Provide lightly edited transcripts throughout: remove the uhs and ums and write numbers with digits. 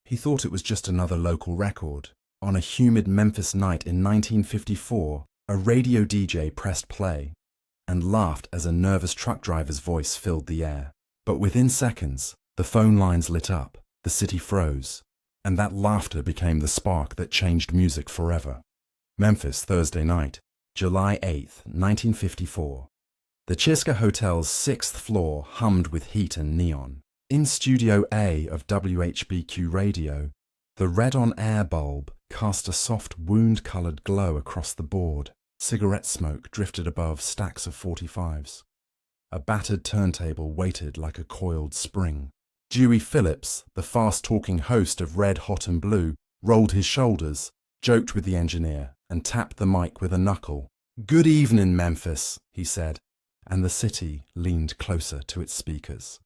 He thought it was just another local record. On a humid Memphis night in 1954, a radio DJ pressed play and laughed as a nervous truck driver's voice filled the air. But within seconds, the phone lines lit up, the city froze, and that laughter became the spark that changed music forever. Memphis, Thursday night, July 8th, 1954. The Chiska Hotel's 6th floor hummed with heat and neon. In Studio A of WHBQ Radio, the red-on-air bulb cast a soft wound-coloured glow across the board. Cigarette smoke drifted above stacks of 45s. A battered turntable waited like a coiled spring. Dewey Phillips, the fast-talking host of Red, Hot and Blue, rolled his shoulders, joked with the engineer, and tapped the mic with a knuckle. "Good evening, Memphis," he said, and the city leaned closer to its speakers.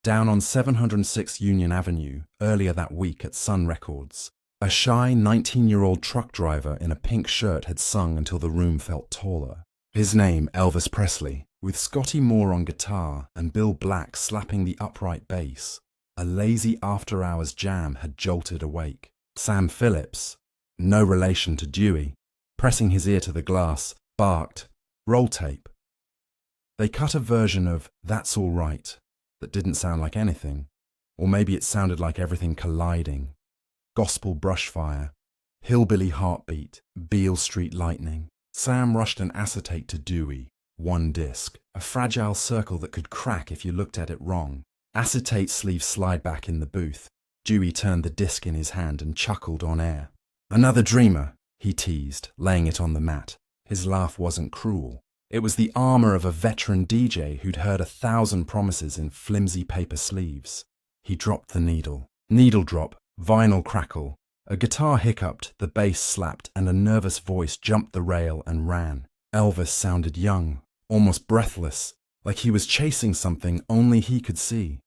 Down on 706 Union Avenue, earlier that week at Sun Records, a shy 19-year-old truck driver in a pink shirt had sung until the room felt taller. His name, Elvis Presley, with Scotty Moore on guitar and Bill Black slapping the upright bass. A lazy after-hours jam had jolted awake. Sam Phillips, no relation to Dewey, pressing his ear to the glass, barked, "Roll tape." They cut a version of "That's All Right" that didn't sound like anything, or maybe it sounded like everything colliding. Gospel brushfire, hillbilly heartbeat, Beale Street lightning. Sam rushed an acetate to Dewey. One disc, a fragile circle that could crack if you looked at it wrong. Acetate sleeve slide back in the booth. Dewey turned the disc in his hand and chuckled on air. "Another dreamer," he teased, laying it on the mat. His laugh wasn't cruel. It was the armor of a veteran DJ who'd heard 1,000 promises in flimsy paper sleeves. He dropped the needle. Needle drop, vinyl crackle. A guitar hiccuped, the bass slapped, and a nervous voice jumped the rail and ran. Elvis sounded young, almost breathless, like he was chasing something only he could see.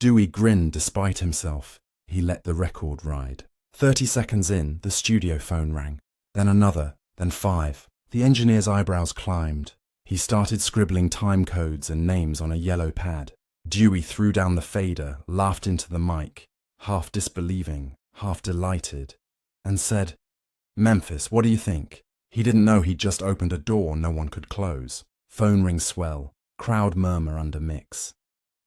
Dewey grinned despite himself. He let the record ride. 30 seconds in, the studio phone rang. Then another, then 5. The engineer's eyebrows climbed. He started scribbling time codes and names on a yellow pad. Dewey threw down the fader, laughed into the mic, half disbelieving, half delighted, and said, "Memphis, what do you think?" He didn't know he'd just opened a door no one could close. Phone ring swell, crowd murmur under mix.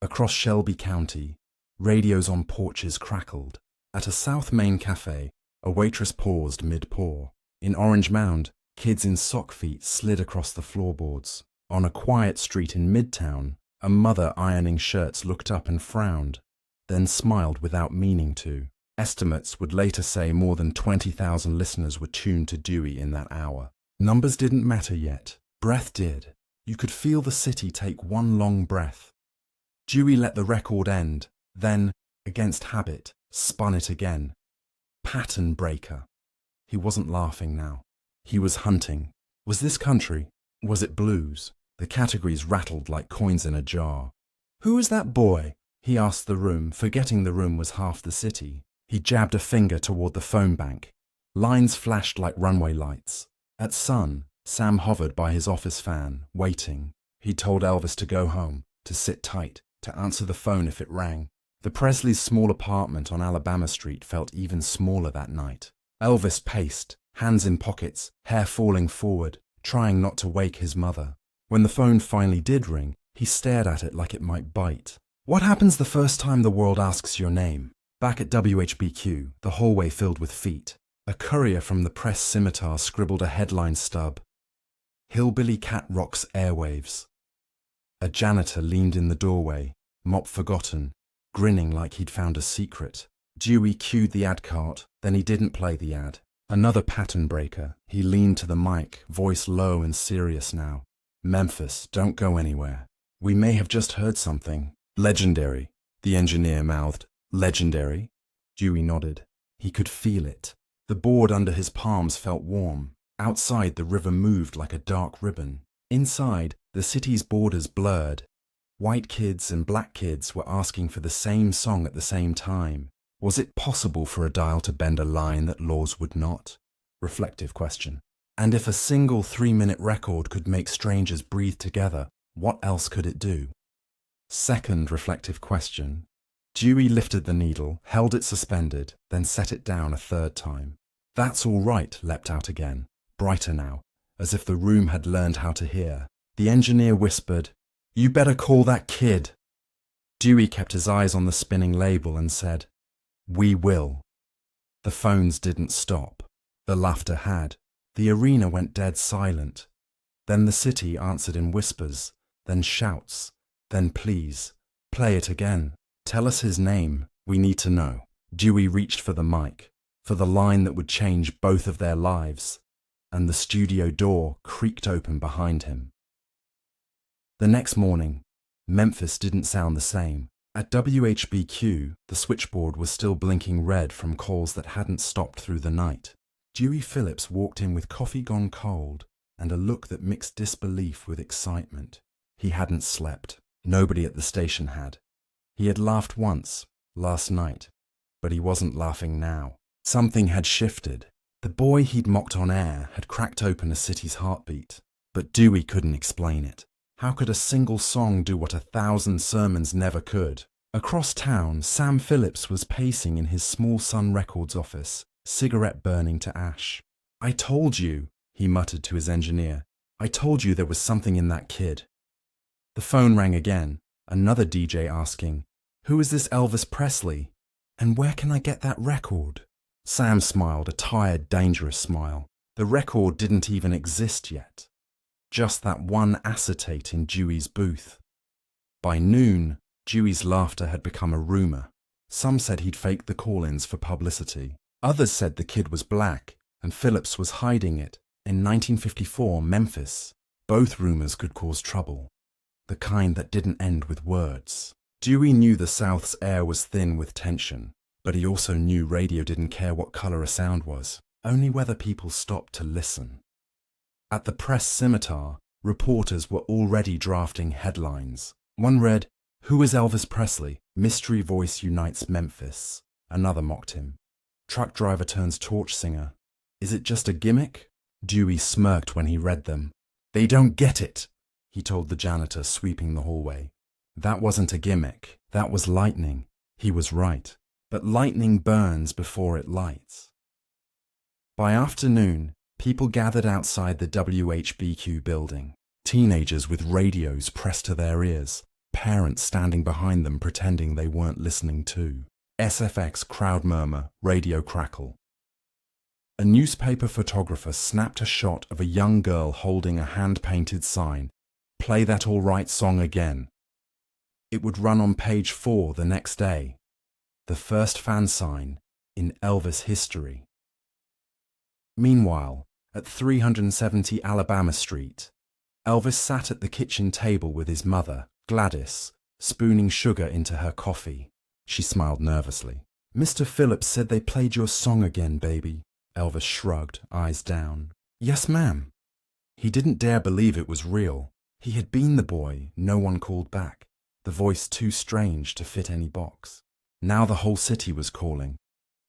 Across Shelby County, radios on porches crackled. At a South Main cafe, a waitress paused mid-pour. In Orange Mound, kids in sock feet slid across the floorboards. On a quiet street in Midtown, a mother ironing shirts looked up and frowned, then smiled without meaning to. Estimates would later say more than 20,000 listeners were tuned to Dewey in that hour. Numbers didn't matter yet. Breath did. You could feel the city take one long breath. Dewey let the record end, then, against habit, spun it again. Pattern breaker. He wasn't laughing now. He was hunting. Was this country? Was it blues? The categories rattled like coins in a jar. "Who is that boy?" he asked the room, forgetting the room was half the city. He jabbed a finger toward the phone bank. Lines flashed like runway lights. At Sun, Sam hovered by his office fan, waiting. He told Elvis to go home, to sit tight, to answer the phone if it rang. The Presleys' small apartment on Alabama Street felt even smaller that night. Elvis paced, hands in pockets, hair falling forward, trying not to wake his mother. When the phone finally did ring, he stared at it like it might bite. What happens the first time the world asks your name? Back at WHBQ, the hallway filled with feet. A courier from the press scimitar scribbled a headline stub. "Hillbilly Cat Rocks Airwaves." A janitor leaned in the doorway, mop forgotten, grinning like he'd found a secret. Dewey cued the ad cart, then he didn't play the ad. Another pattern breaker. He leaned to the mic, voice low and serious now. "Memphis, don't go anywhere. We may have just heard something. Legendary," the engineer mouthed. "Legendary?" Dewey nodded. He could feel it. The board under his palms felt warm. Outside, the river moved like a dark ribbon. Inside, the city's borders blurred. White kids and black kids were asking for the same song at the same time. Was it possible for a dial to bend a line that laws would not? Reflective question. And if a single 3-minute record could make strangers breathe together, what else could it do? Second reflective question. Dewey lifted the needle, held it suspended, then set it down a third time. "That's all right," leapt out again, brighter now, as if the room had learned how to hear. The engineer whispered, "You better call that kid." Dewey kept his eyes on the spinning label and said, "We will." The phones didn't stop. The laughter had. The arena went dead silent. Then the city answered in whispers, then shouts, then pleas. "Play it again. Tell us his name. We need to know." Dewey reached for the mic, for the line that would change both of their lives, and the studio door creaked open behind him. The next morning, Memphis didn't sound the same. At WHBQ, the switchboard was still blinking red from calls that hadn't stopped through the night. Dewey Phillips walked in with coffee gone cold and a look that mixed disbelief with excitement. He hadn't slept. Nobody at the station had. He had laughed once, last night, but he wasn't laughing now. Something had shifted. The boy he'd mocked on air had cracked open a city's heartbeat, but Dewey couldn't explain it. How could a single song do what 1,000 sermons never could? Across town, Sam Phillips was pacing in his small Sun Records office, cigarette burning to ash. "I told you," he muttered to his engineer. "I told you there was something in that kid." The phone rang again, another DJ asking, "Who is this Elvis Presley? And where can I get that record?" Sam smiled, a tired, dangerous smile. The record didn't even exist yet. Just that one acetate in Dewey's booth. By noon, Dewey's laughter had become a rumor. Some said he'd faked the call-ins for publicity. Others said the kid was black, and Phillips was hiding it in 1954 Memphis. Both rumors could cause trouble, the kind that didn't end with words. Dewey knew the South's air was thin with tension, but he also knew radio didn't care what color a sound was, only whether people stopped to listen. At the press scimitar, reporters were already drafting headlines. One read, "Who is Elvis Presley? Mystery voice unites Memphis." Another mocked him. "Truck driver turns torch singer. Is it just a gimmick?" Dewey smirked when he read them. "They don't get it," he told the janitor sweeping the hallway. That wasn't a gimmick. That was lightning. He was right. But lightning burns before it lights. By afternoon, people gathered outside the WHBQ building. Teenagers with radios pressed to their ears, parents standing behind them pretending they weren't listening too. SFX crowd murmur, radio crackle. A newspaper photographer snapped a shot of a young girl holding a hand-painted sign, "Play that all right song again." It would run on page 4 the next day. The first fan sign in Elvis history. Meanwhile, at 370 Alabama Street, Elvis sat at the kitchen table with his mother, Gladys, spooning sugar into her coffee. She smiled nervously. "Mr. Phillips said they played your song again, baby." Elvis shrugged, eyes down. "Yes, ma'am." He didn't dare believe it was real. He had been the boy no one called back, the voice too strange to fit any box. Now the whole city was calling.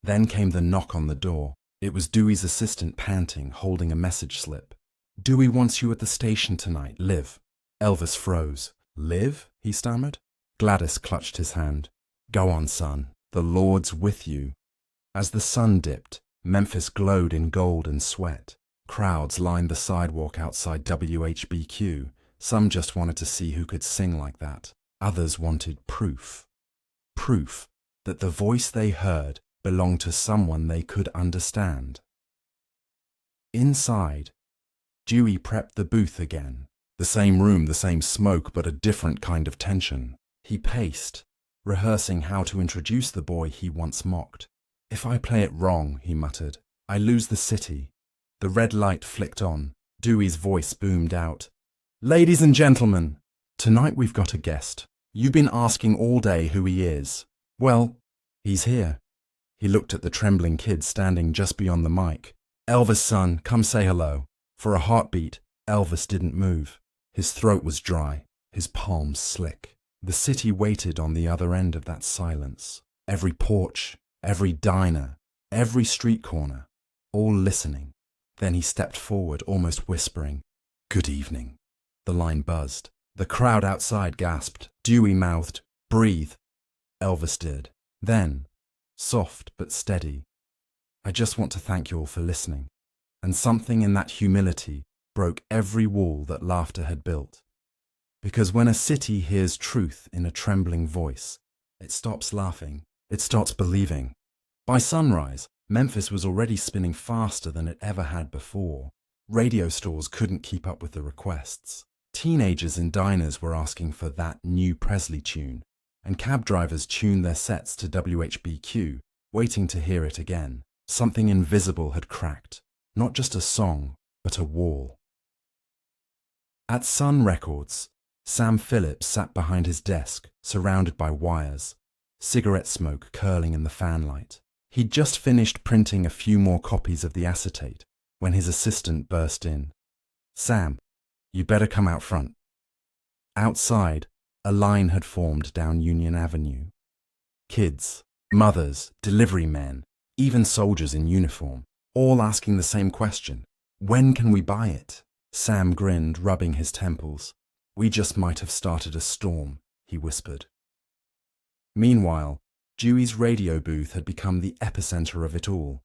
Then came the knock on the door. It was Dewey's assistant panting, holding a message slip. "Dewey wants you at the station tonight, Liv." Elvis froze. "Liv?" he stammered. Gladys clutched his hand. "Go on, son. The Lord's with you." As the sun dipped, Memphis glowed in gold and sweat. Crowds lined the sidewalk outside WHBQ. Some just wanted to see who could sing like that. Others wanted proof. Proof that the voice they heard belonged to someone they could understand. Inside, Dewey prepped the booth again. The same room, the same smoke, but a different kind of tension. He paced, rehearsing how to introduce the boy he once mocked. "If I play it wrong," he muttered, "I lose the city." The red light flicked on. Dewey's voice boomed out. "Ladies and gentlemen, tonight we've got a guest. You've been asking all day who he is. Well, he's here." He looked at the trembling kid standing just beyond the mic. "Elvis, son, come say hello." For a heartbeat, Elvis didn't move. His throat was dry, his palms slick. The city waited on the other end of that silence. Every porch, every diner, every street corner, all listening. Then he stepped forward, almost whispering, "Good evening." The line buzzed. The crowd outside gasped. Dewey mouthed, "Breathe." Elvis did. Then, soft but steady, "I just want to thank you all for listening." And something in that humility broke every wall that laughter had built. Because when a city hears truth in a trembling voice, it stops laughing, it starts believing. By sunrise, Memphis was already spinning faster than it ever had before. Radio stores couldn't keep up with the requests. Teenagers in diners were asking for that new Presley tune, and cab drivers tuned their sets to WHBQ, waiting to hear it again. Something invisible had cracked, not just a song, but a wall. At Sun Records, Sam Phillips sat behind his desk, surrounded by wires, cigarette smoke curling in the fanlight. He'd just finished printing a few more copies of the acetate when his assistant burst in. "Sam, you better come out front." Outside, a line had formed down Union Avenue. Kids, mothers, delivery men, even soldiers in uniform, all asking the same question: "When can we buy it?" Sam grinned, rubbing his temples. "We just might have started a storm," he whispered. Meanwhile, Dewey's radio booth had become the epicenter of it all.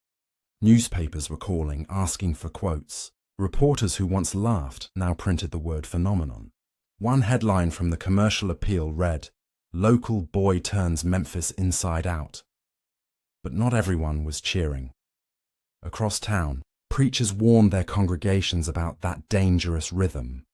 Newspapers were calling, asking for quotes. Reporters who once laughed now printed the word phenomenon. One headline from the Commercial Appeal read, "Local boy turns Memphis inside out." But not everyone was cheering. Across town, preachers warned their congregations about that dangerous rhythm.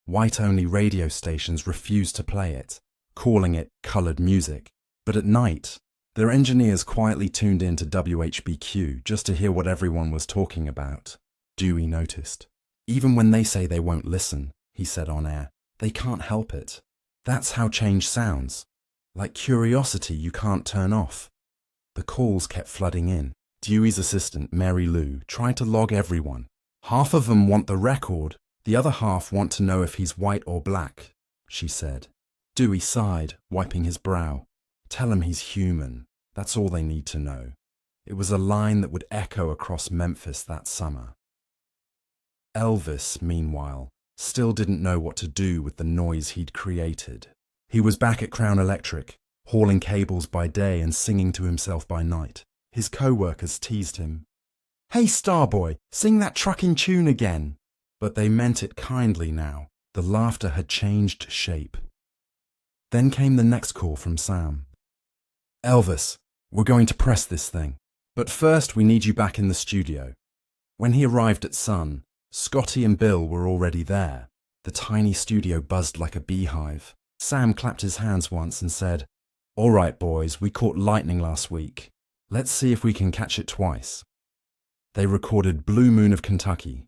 White-only radio stations refused to play it, calling it colored music. But at night, their engineers quietly tuned in to WHBQ just to hear what everyone was talking about. Dewey noticed. "Even when they say they won't listen," he said on air, "they can't help it. That's how change sounds. Like curiosity you can't turn off." The calls kept flooding in. Dewey's assistant, Mary Lou, tried to log everyone. "Half of them want the record, the other half want to know if he's white or black," she said. Dewey sighed, wiping his brow. "Tell him he's human. That's all they need to know." It was a line that would echo across Memphis that summer. Elvis, meanwhile, still didn't know what to do with the noise he'd created. He was back at Crown Electric, hauling cables by day and singing to himself by night. His co-workers teased him. "Hey, Starboy, sing that trucking tune again." But they meant it kindly now. The laughter had changed shape. Then came the next call from Sam. "Elvis, we're going to press this thing. But first we need you back in the studio." When he arrived at Sun, Scotty and Bill were already there. The tiny studio buzzed like a beehive. Sam clapped his hands once and said, "All right, boys, we caught lightning last week. Let's see if we can catch it twice." They recorded Blue Moon of Kentucky.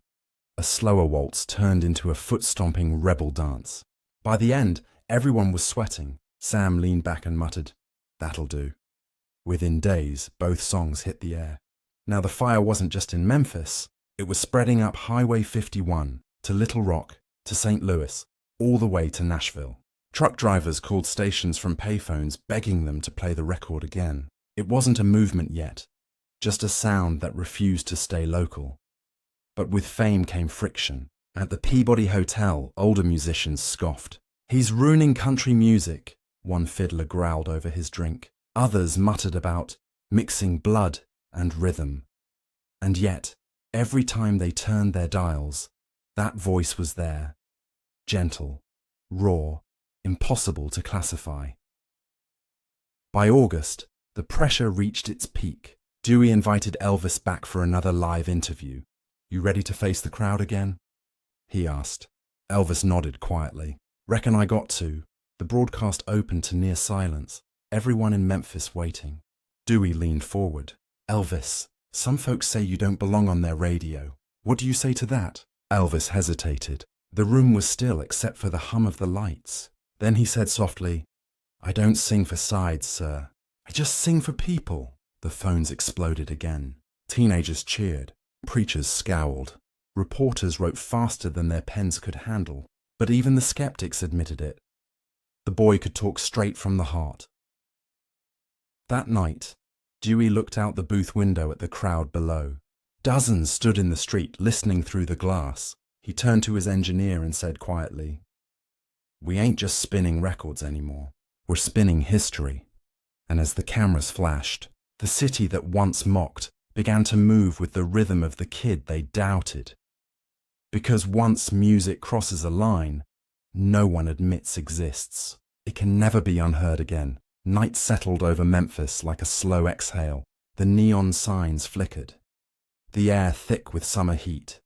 A slower waltz turned into a foot-stomping rebel dance. By the end, everyone was sweating. Sam leaned back and muttered, "That'll do." Within days, both songs hit the air. Now the fire wasn't just in Memphis. It was spreading up Highway 51, to Little Rock, to St. Louis, all the way to Nashville. Truck drivers called stations from payphones begging them to play the record again. It wasn't a movement yet, just a sound that refused to stay local. But with fame came friction. At the Peabody Hotel, older musicians scoffed. "He's ruining country music," one fiddler growled over his drink. Others muttered about mixing blood and rhythm. And yet, every time they turned their dials, that voice was there. Gentle, raw, impossible to classify. By August, the pressure reached its peak. Dewey invited Elvis back for another live interview. "You ready to face the crowd again?" he asked. Elvis nodded quietly. "Reckon I got to." The broadcast opened to near silence, everyone in Memphis waiting. Dewey leaned forward. "Elvis, some folks say you don't belong on their radio. What do you say to that?" Elvis hesitated. The room was still except for the hum of the lights. Then he said softly, "I don't sing for sides, sir. I just sing for people." The phones exploded again. Teenagers cheered. Preachers scowled. Reporters wrote faster than their pens could handle. But even the skeptics admitted it. The boy could talk straight from the heart. That night, Dewey looked out the booth window at the crowd below. Dozens stood in the street listening through the glass. He turned to his engineer and said quietly, "We ain't just spinning records anymore. We're spinning history." And as the cameras flashed, the city that once mocked began to move with the rhythm of the kid they doubted. Because once music crosses a line, no one admits exists. It can never be unheard again. Night settled over Memphis like a slow exhale. The neon signs flickered, the air thick with summer heat,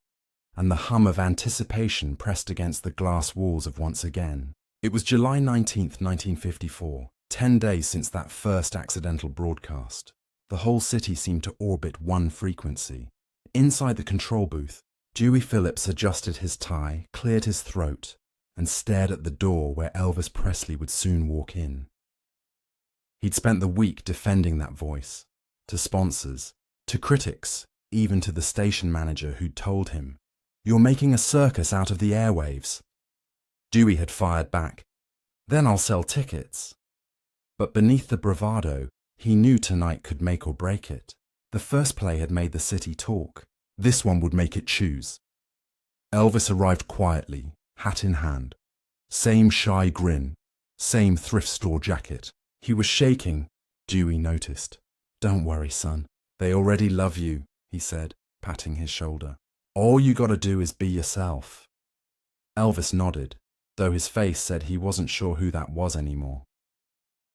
and the hum of anticipation pressed against the glass walls of once again. It was July 19th, 1954, 10 days since that first accidental broadcast. The whole city seemed to orbit one frequency. Inside the control booth, Dewey Phillips adjusted his tie, cleared his throat, and stared at the door where Elvis Presley would soon walk in. He'd spent the week defending that voice, to sponsors, to critics, even to the station manager who'd told him, "You're making a circus out of the airwaves." Dewey had fired back, "Then I'll sell tickets." But beneath the bravado, he knew tonight could make or break it. The first play had made the city talk. This one would make it choose. Elvis arrived quietly, hat in hand. Same shy grin, same thrift store jacket. He was shaking, Dewey noticed. "Don't worry, son. They already love you," he said, patting his shoulder. "All you gotta do is be yourself." Elvis nodded, though his face said he wasn't sure who that was anymore.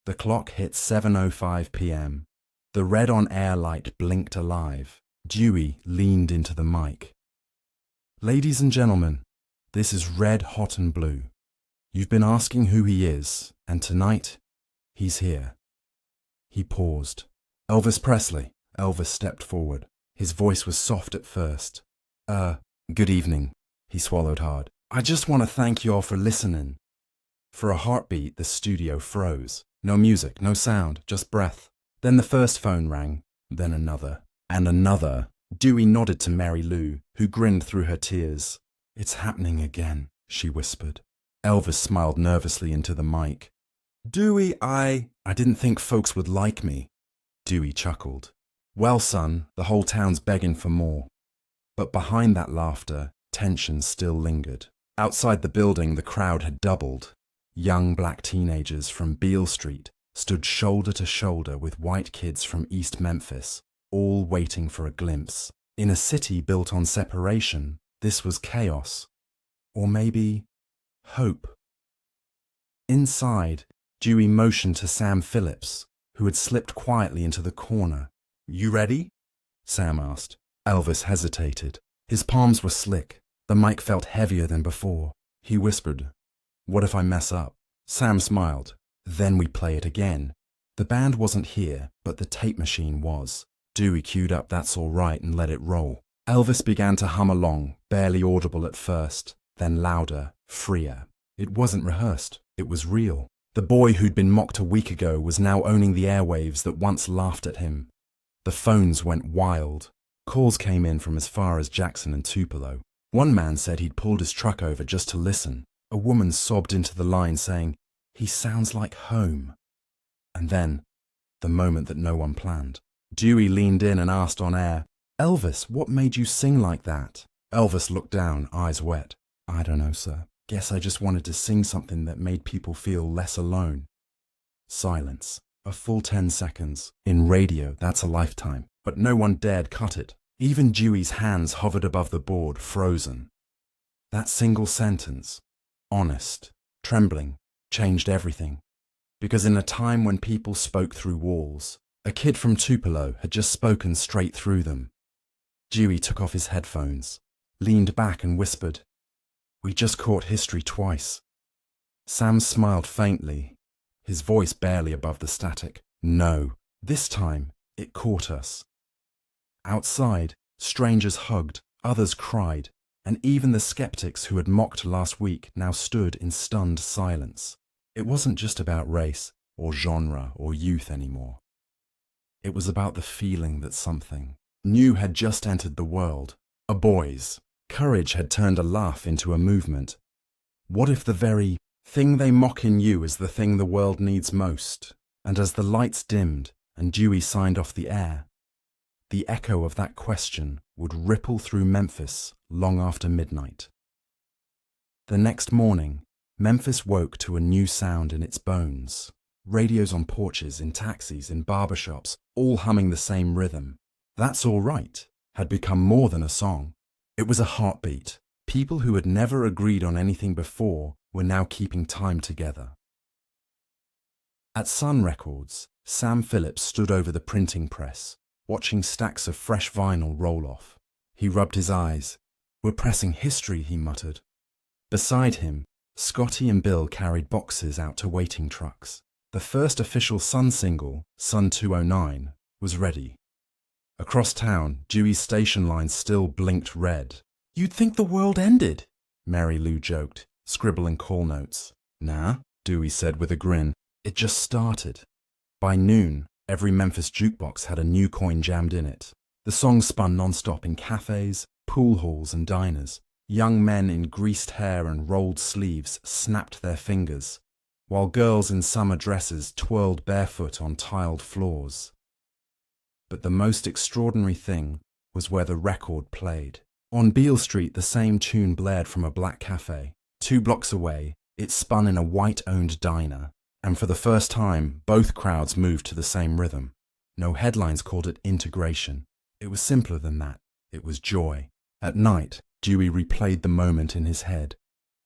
The clock hit 7:05 p.m. The red on-air light blinked alive. Dewey leaned into the mic. "Ladies and gentlemen, this is Red, Hot and Blue. You've been asking who he is, and tonight, he's here." He paused. "Elvis Presley." Elvis stepped forward. His voice was soft at first. Good evening." He swallowed hard. "I just want to thank you all for listening." For a heartbeat, the studio froze. No music, no sound, just breath. Then the first phone rang, then another, and another. Dewey nodded to Mary Lou, who grinned through her tears. "It's happening again," she whispered. Elvis smiled nervously into the mic. "Dewey, I didn't think folks would like me." Dewey chuckled. "Well, son, the whole town's begging for more." But behind that laughter, tension still lingered. Outside the building, the crowd had doubled. Young black teenagers from Beale Street stood shoulder to shoulder with white kids from East Memphis, all waiting for a glimpse. In a city built on separation, this was chaos. Or maybe hope. Inside, Dewey motioned to Sam Phillips, who had slipped quietly into the corner. "You ready?" Sam asked. Elvis hesitated. His palms were slick. The mic felt heavier than before. He whispered, "What if I mess up?" Sam smiled. "Then we play it again." The band wasn't here, but the tape machine was. Dewey queued up "That's All Right" and let it roll. Elvis began to hum along, barely audible at first, then louder, freer. It wasn't rehearsed. It was real. The boy who'd been mocked a week ago was now owning the airwaves that once laughed at him. The phones went wild. Calls came in from as far as Jackson and Tupelo. One man said he'd pulled his truck over just to listen. A woman sobbed into the line saying, "He sounds like home." And then, the moment that no one planned. Dewey leaned in and asked on air, "Elvis, what made you sing like that?" Elvis looked down, eyes wet. "I don't know, sir. Guess I just wanted to sing something that made people feel less alone." Silence. A full 10 seconds. In radio, that's a lifetime. But no one dared cut it. Even Dewey's hands hovered above the board, frozen. That single sentence, honest, trembling, changed everything. Because in a time when people spoke through walls, a kid from Tupelo had just spoken straight through them. Dewey took off his headphones, leaned back and whispered, "We just caught history twice." Sam smiled faintly, his voice barely above the static. "No, this time it caught us." Outside, strangers hugged, others cried, and even the skeptics who had mocked last week now stood in stunned silence. It wasn't just about race, or genre, or youth anymore. It was about the feeling that something new had just entered the world. A boy's courage had turned a laugh into a movement. What if the very thing they mock in you is the thing the world needs most? And as the lights dimmed and Dewey signed off the air, the echo of that question would ripple through Memphis long after midnight. The next morning, Memphis woke to a new sound in its bones. Radios on porches, in taxis, in barbershops, all humming the same rhythm. That's All Right had become more than a song. It was a heartbeat. People who had never agreed on anything before were now keeping time together. At Sun Records, Sam Phillips stood over the printing press, watching stacks of fresh vinyl roll off. He rubbed his eyes. "We're pressing history," he muttered. Beside him, Scotty and Bill carried boxes out to waiting trucks. The first official Sun single, Sun 209, was ready. Across town, Dewey's station line still blinked red. "You'd think the world ended," Mary Lou joked, scribbling call notes. "Nah," Dewey said with a grin. "It just started." By noon, every Memphis jukebox had a new coin jammed in it. The song spun non-stop in cafes, pool halls and diners. Young men in greased hair and rolled sleeves snapped their fingers, while girls in summer dresses twirled barefoot on tiled floors. But the most extraordinary thing was where the record played. On Beale Street, the same tune blared from a black cafe. 2 blocks away, it spun in a white-owned diner, and for the first time, both crowds moved to the same rhythm. No headlines called it integration. It was simpler than that. It was joy. At night, Dewey replayed the moment in his head.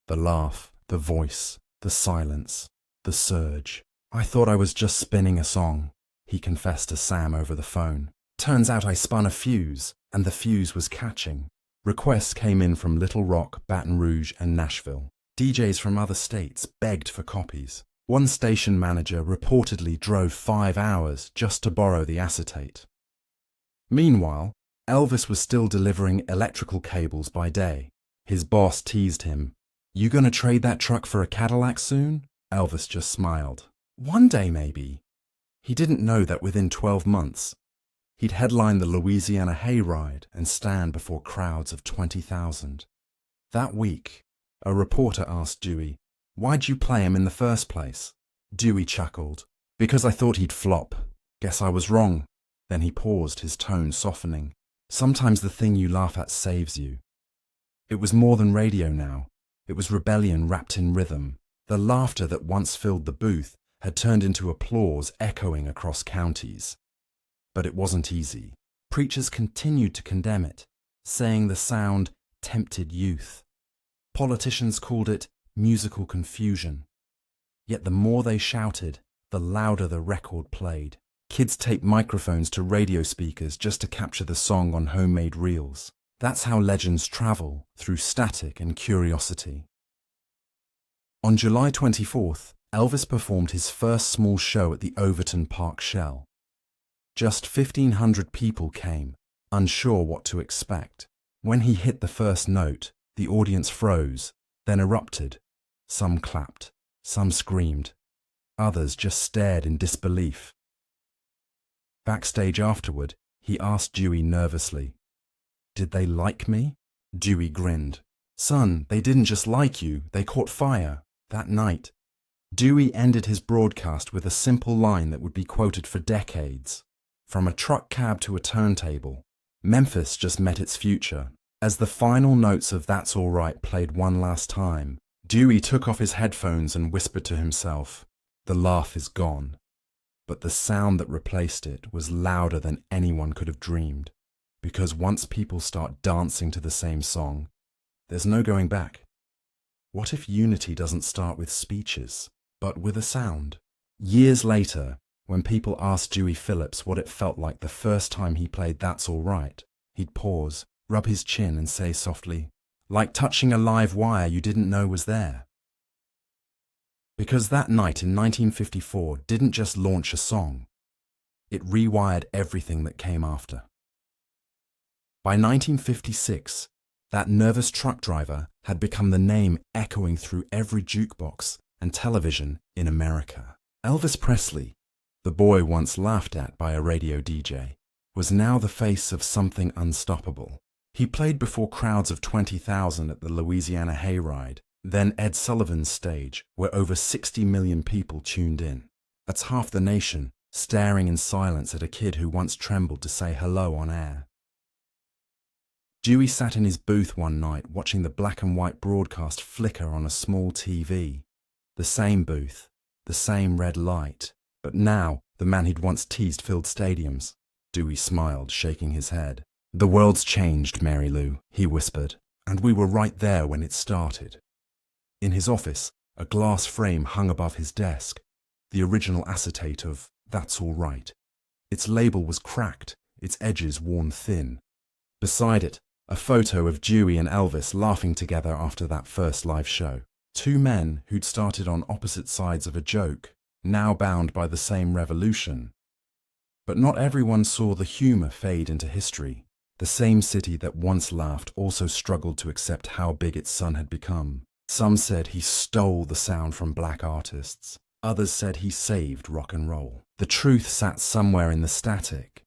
The laugh, the voice, the silence, the surge. "I thought I was just spinning a song," he confessed to Sam over the phone. "Turns out I spun a fuse, and the fuse was catching." Requests came in from Little Rock, Baton Rouge, and Nashville. DJs from other states begged for copies. One station manager reportedly drove 5 hours just to borrow the acetate. Meanwhile, Elvis was still delivering electrical cables by day. His boss teased him. "You gonna trade that truck for a Cadillac soon?" Elvis just smiled. "One day, maybe." He didn't know that within 12 months, he'd headline the Louisiana Hayride and stand before crowds of 20,000. That week, a reporter asked Dewey, "Why'd you play him in the first place?" Dewey chuckled. "Because I thought he'd flop. Guess I was wrong." Then he paused, his tone softening. "Sometimes the thing you laugh at saves you." It was more than radio now. It was rebellion wrapped in rhythm. The laughter that once filled the booth had turned into applause echoing across counties. But it wasn't easy. Preachers continued to condemn it, saying the sound tempted youth. Politicians called it musical confusion. Yet the more they shouted, the louder the record played. Kids taped microphones to radio speakers just to capture the song on homemade reels. That's how legends travel, through static and curiosity. On July 24th, Elvis performed his first small show at the Overton Park Shell. Just 1,500 people came, unsure what to expect. When he hit the first note, the audience froze, then erupted. Some clapped, some screamed. Others just stared in disbelief. Backstage afterward, he asked Dewey nervously, "Did they like me?" Dewey grinned. "Son, they didn't just like you, they caught fire." That night, Dewey ended his broadcast with a simple line that would be quoted for decades. From a truck cab to a turntable, Memphis just met its future. As the final notes of That's All Right played one last time, Dewey took off his headphones and whispered to himself, "The laugh is gone." But the sound that replaced it was louder than anyone could have dreamed. Because once people start dancing to the same song, there's no going back. What if unity doesn't start with speeches, but with a sound? Years later, when people asked Dewey Phillips what it felt like the first time he played That's All Right, he'd pause, rub his chin and say softly, "Like touching a live wire you didn't know was there." Because that night in 1954 didn't just launch a song, it rewired everything that came after. By 1956, that nervous truck driver had become the name echoing through every jukebox and television in America. Elvis Presley, the boy once laughed at by a radio DJ, was now the face of something unstoppable. He played before crowds of 20,000 at the Louisiana Hayride, then Ed Sullivan's stage, where over 60 million people tuned in. That's half the nation, staring in silence at a kid who once trembled to say hello on air. Dewey sat in his booth one night watching the black and white broadcast flicker on a small TV. The same booth, the same red light, but now the man he'd once teased filled stadiums. Dewey smiled, shaking his head. "The world's changed, Mary Lou," he whispered, "and we were right there when it started." In his office, a glass frame hung above his desk, the original acetate of "That's All Right." Its label was cracked, its edges worn thin. Beside it, a photo of Dewey and Elvis laughing together after that first live show. Two men who'd started on opposite sides of a joke, now bound by the same revolution. But not everyone saw the humour fade into history. The same city that once laughed also struggled to accept how big its son had become. Some said he stole the sound from black artists. Others said he saved rock and roll. The truth sat somewhere in the static,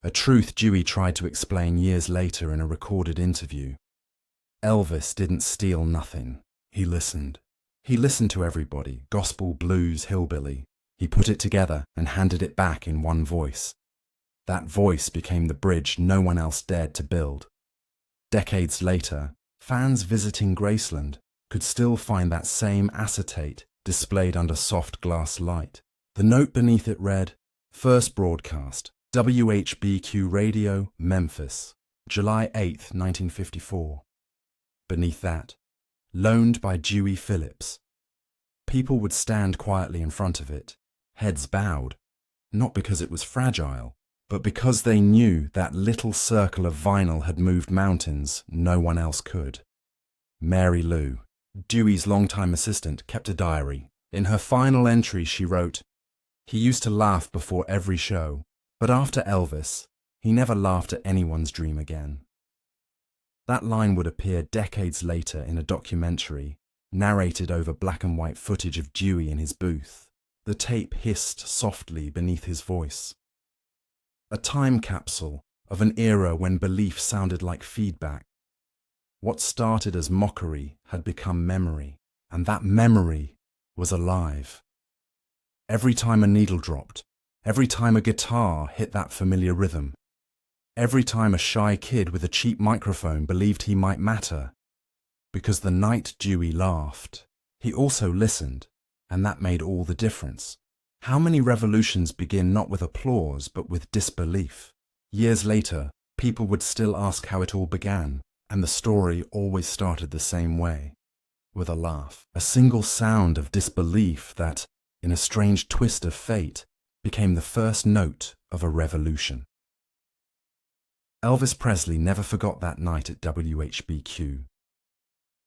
a truth Dewey tried to explain years later in a recorded interview. Elvis didn't steal nothing. He listened. He listened to everybody, gospel, blues, hillbilly. He put it together and handed it back in one voice. That voice became the bridge no one else dared to build. Decades later, fans visiting Graceland could still find that same acetate displayed under soft glass light. The note beneath it read, "First broadcast, WHBQ Radio, Memphis, July 8, 1954. Beneath that, loaned by Dewey Phillips. People would stand quietly in front of it, heads bowed, not because it was fragile, but because they knew that little circle of vinyl had moved mountains no one else could. Mary Lou, Dewey's longtime assistant, kept a diary. In her final entry she wrote, "He used to laugh before every show, but after Elvis, he never laughed at anyone's dream again." That line would appear decades later in a documentary, narrated over black and white footage of Dewey in his booth. The tape hissed softly beneath his voice. A time capsule of an era when belief sounded like feedback. What started as mockery had become memory, and that memory was alive. Every time a needle dropped, every time a guitar hit that familiar rhythm, every time a shy kid with a cheap microphone believed he might matter, because the night Dewey laughed, he also listened, and that made all the difference. How many revolutions begin not with applause but with disbelief? Years later, people would still ask how it all began, and the story always started the same way, with a laugh. A single sound of disbelief that, in a strange twist of fate, became the first note of a revolution. Elvis Presley never forgot that night at WHBQ.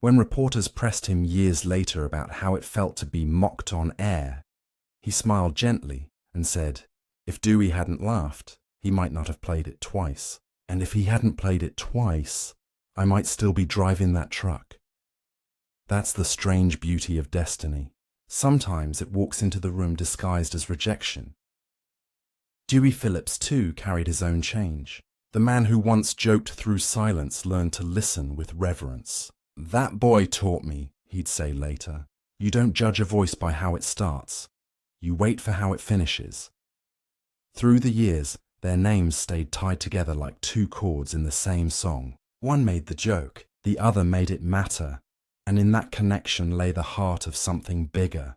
When reporters pressed him years later about how it felt to be mocked on air, he smiled gently and said, "If Dewey hadn't laughed, he might not have played it twice. And if he hadn't played it twice, I might still be driving that truck." That's the strange beauty of destiny. Sometimes it walks into the room disguised as rejection. Dewey Phillips, too, carried his own change. The man who once joked through silence learned to listen with reverence. "That boy taught me," he'd say later. "You don't judge a voice by how it starts. You wait for how it finishes." Through the years, their names stayed tied together like two chords in the same song. One made the joke, the other made it matter, and in that connection lay the heart of something bigger.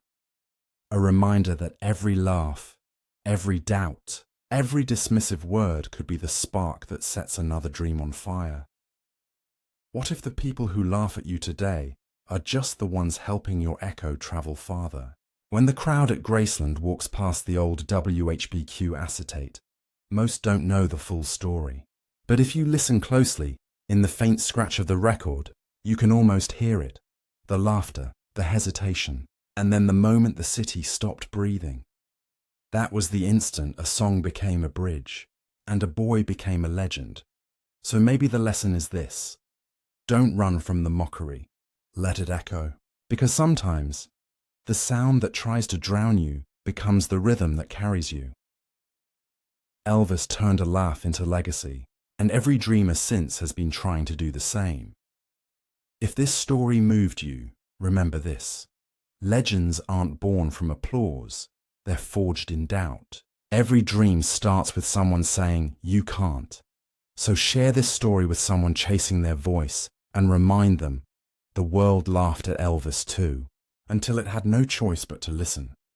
A reminder that every laugh, every doubt, every dismissive word could be the spark that sets another dream on fire. What if the people who laugh at you today are just the ones helping your echo travel farther? When the crowd at Graceland walks past the old WHBQ acetate, most don't know the full story. But if you listen closely, in the faint scratch of the record, you can almost hear it. The laughter, the hesitation, and then the moment the city stopped breathing. That was the instant a song became a bridge, and a boy became a legend. So maybe the lesson is this: don't run from the mockery. Let it echo. Because sometimes, the sound that tries to drown you becomes the rhythm that carries you. Elvis turned a laugh into legacy, and every dreamer since has been trying to do the same. If this story moved you, remember this: legends aren't born from applause, they're forged in doubt. Every dream starts with someone saying, "You can't." So share this story with someone chasing their voice and remind them the world laughed at Elvis too, until it had no choice but to listen.